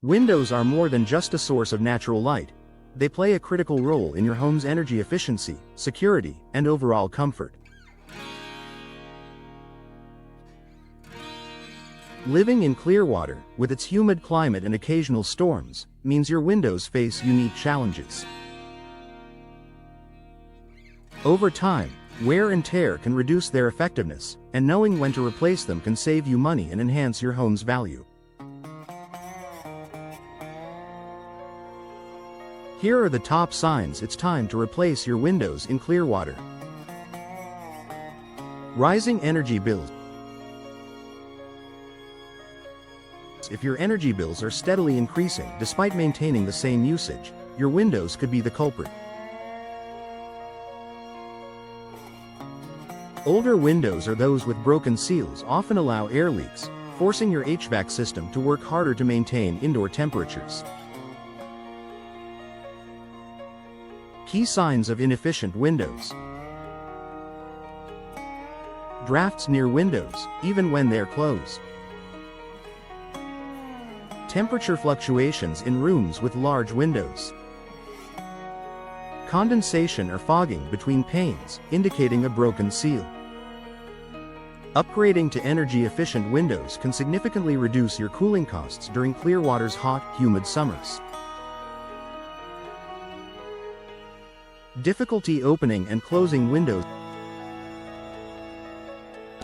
Windows are more than just a source of natural light. They play a critical role in your home's energy efficiency, security, and overall comfort. Living in Clearwater, with its humid climate and occasional storms, means your windows face unique challenges. Over time, wear and tear can reduce their effectiveness, and knowing when to replace them can save you money and enhance your home's value. Here are the top signs it's time to replace your windows in Clearwater. Rising energy bills. If your energy bills are steadily increasing despite maintaining the same usage, your windows could be the culprit. Older windows or those with broken seals often allow air leaks, forcing your HVAC system to work harder to maintain indoor temperatures. Key signs of inefficient windows. Drafts near windows, even when they're closed. Temperature fluctuations in rooms with large windows. Condensation or fogging between panes, indicating a broken seal. Upgrading to energy-efficient windows can significantly reduce your cooling costs during Clearwater's hot, humid summers. Difficulty opening and closing windows.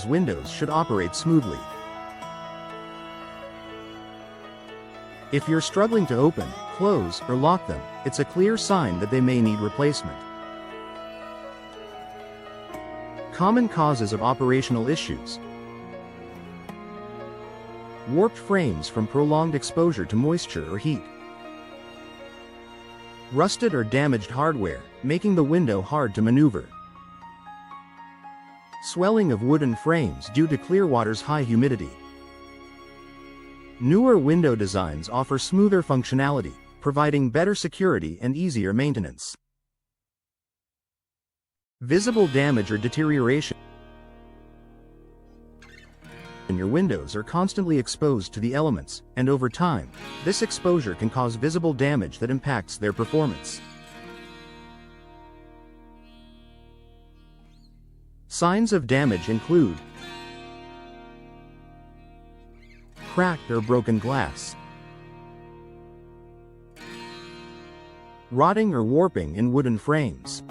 Windows should operate smoothly. If you're struggling to open, close, or lock them, it's a clear sign that they may need replacement. Common causes of operational issues. Warped frames from prolonged exposure to moisture or heat. Rusted or damaged hardware, making the window hard to maneuver. Swelling of wooden frames due to Clearwater's high humidity. Newer window designs offer smoother functionality, providing better security and easier maintenance. Visible damage or deterioration. Your windows are constantly exposed to the elements, and over time, this exposure can cause visible damage that impacts their performance. Signs of damage include cracked or broken glass, rotting or warping in wooden frames,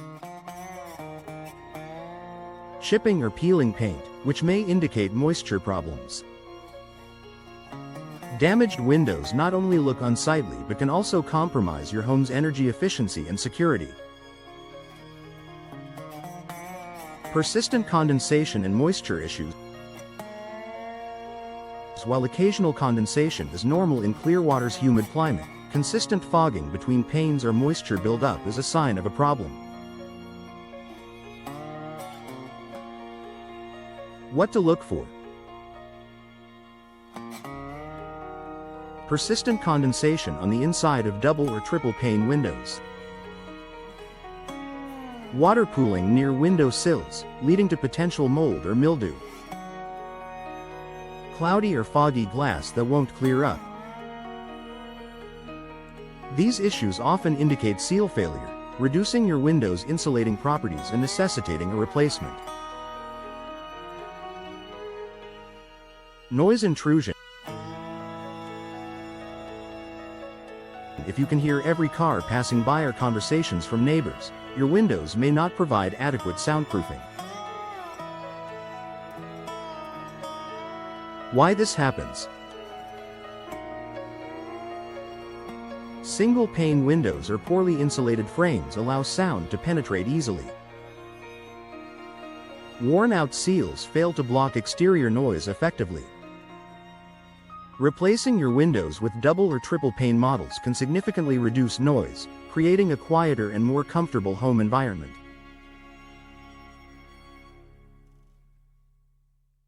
chipping or peeling paint, which may indicate moisture problems. Damaged windows not only look unsightly but can also compromise your home's energy efficiency and security. Persistent condensation and moisture issues. While occasional condensation is normal in Clearwater's humid climate, consistent fogging between panes or moisture buildup is a sign of a problem. What to look for? Persistent condensation on the inside of double or triple pane windows. Water pooling near window sills, leading to potential mold or mildew. Cloudy or foggy glass that won't clear up. These issues often indicate seal failure, reducing your window's insulating properties and necessitating a replacement. Noise intrusion. If you can hear every car passing by or conversations from neighbors, your windows may not provide adequate soundproofing. Why this happens? Single-pane windows or poorly insulated frames allow sound to penetrate easily. Worn-out seals fail to block exterior noise effectively. Replacing your windows with double or triple pane models can significantly reduce noise, creating a quieter and more comfortable home environment.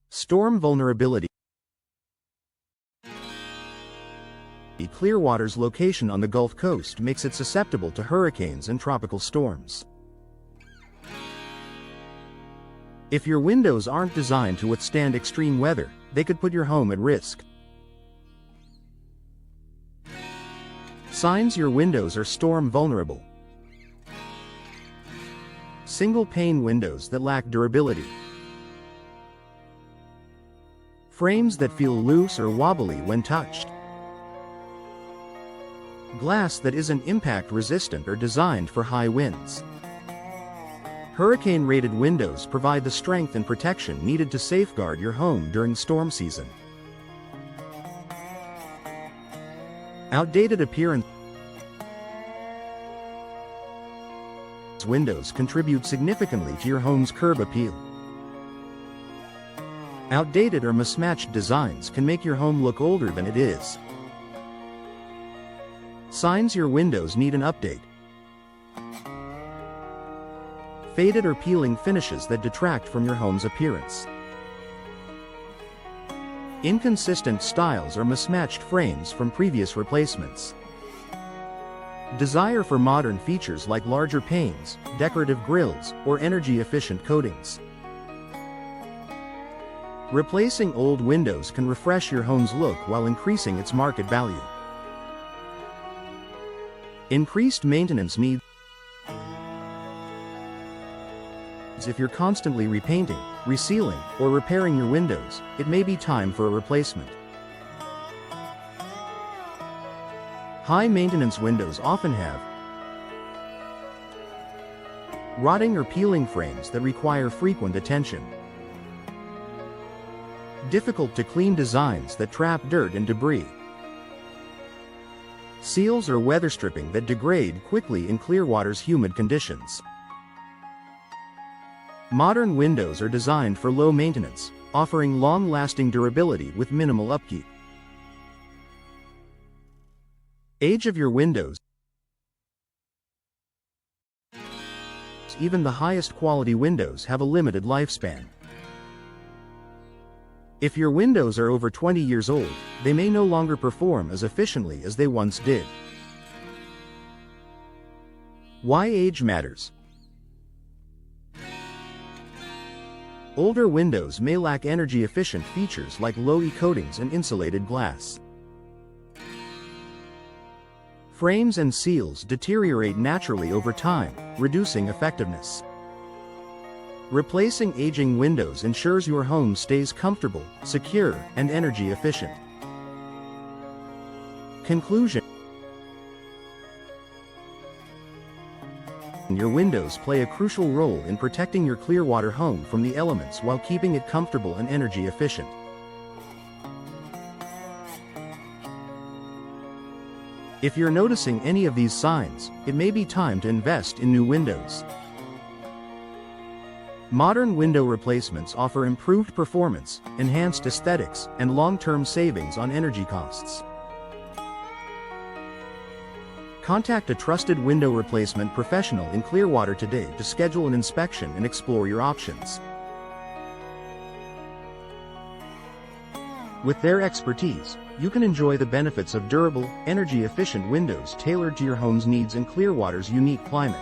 Storm vulnerability. Clearwater's location on the Gulf Coast makes it susceptible to hurricanes and tropical storms. If your windows aren't designed to withstand extreme weather, they could put your home at risk. Signs your windows are storm vulnerable. Single-pane windows that lack durability. Frames that feel loose or wobbly when touched. Glass that isn't impact-resistant or designed for high winds. Hurricane-rated windows provide the strength and protection needed to safeguard your home during storm season. Outdated appearance. Windows contribute significantly to your home's curb appeal. Outdated or mismatched designs can make your home look older than it is. Signs your windows need an update. Faded or peeling finishes that detract from your home's appearance. Inconsistent styles or mismatched frames from previous replacements. Desire for modern features like larger panes, decorative grills, or energy-efficient coatings. Replacing old windows can refresh your home's look while increasing its market value. Increased maintenance needs. If you're constantly repainting, resealing, or repairing your windows, it may be time for a replacement. High-maintenance windows often have rotting or peeling frames that require frequent attention. Difficult-to-clean designs that trap dirt and debris. Seals or weather stripping that degrade quickly in Clearwater's humid conditions. Modern windows are designed for low maintenance, offering long-lasting durability with minimal upkeep. Age of your windows. Even the highest quality windows have a limited lifespan. If your windows are over 20 years old, they may no longer perform as efficiently as they once did. Why age matters. Older windows may lack energy-efficient features like low-E coatings and insulated glass. Frames and seals deteriorate naturally over time, reducing effectiveness. Replacing aging windows ensures your home stays comfortable, secure, and energy efficient. Conclusion. Your windows play a crucial role in protecting your Clearwater home from the elements while keeping it comfortable and energy efficient. If you're noticing any of these signs, it may be time to invest in new windows. Modern window replacements offer improved performance, enhanced aesthetics, and long-term savings on energy costs. Contact a trusted window replacement professional in Clearwater today to schedule an inspection and explore your options. With their expertise, you can enjoy the benefits of durable, energy-efficient windows tailored to your home's needs in Clearwater's unique climate.